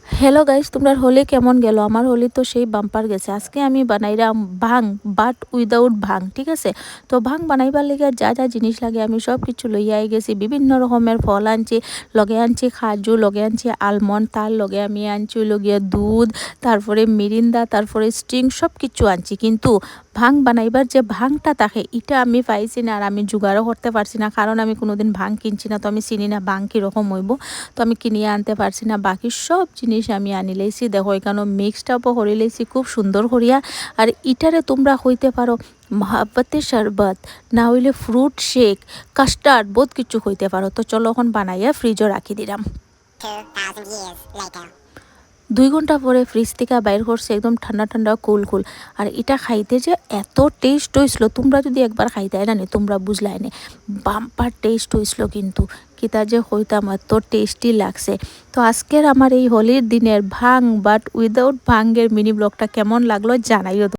Hello guys, তোমরা হোলি কেমন গেল? আমার হোলি তো সেই বাম্পার গেছে। আজকে আমি বানাইলাম ভাং, বাট উইদাউট ভাং। ঠিক আছে, তো ভাং বানাইবার লেগে যা যা জিনিস লাগে আমি সব কিছু লইয়াই গেছি। বিভিন্ন রকমের ফল আনছি, লগে আনছি খাজু, লগে আনছি আলমন্ড, তার লগে আমি আনছি লগিয়া দুধ, তারপরে মিরিন্দা, তারপরে স্টিং, সব কিছু আনছি। কিন্তু ভাং বানাইবার যে ভাংটা থাকে এটা আমি পাইছি না, আর আমি জোগাড়ও করতে পারছি না, কারণ আমি কোনোদিন ভাং কিনছি না, তো আমি চিনি না ভাং কীরকম হইব। তো আমি কিনিয়ে আনতে পারছি না। বাকি সব জিনিস আমি আনি লাইছি। দেখো এখানে মিক্সড আপও করে লাইছি খুব সুন্দর করিয়া। আর ইটারে তোমরা হইতে পারো মহাব্বতের শরবত, না হইলে ফ্রুট শেক, কাস্টার্ড, বহুত কিছু হইতে পারো। তো চলো এখন বানাইয়া ফ্রিজও রাখি দিলাম। 2000 years later. 2 ঘন্টা পরে ফ্রিজ থেকে বাইর করছে, একদম ঠান্ডা ঠান্ডা কুল কুল। আর এটা খাইতে যে এত টেস্ট হয়েছিল, তোমরা যদি একবার খাইতে না তোমরা বুঝলাই না, বাম্পার টেস্ট হয়েছিল। কিন্তু কিতা যে হইতাম, এত টেস্টি লাগছে। তো আজকের আমার এই হোলির দিনের ভাং বাট উইদাউট ভাঙ্গের মিনি ব্লগটা কেমন লাগলো জানাইও।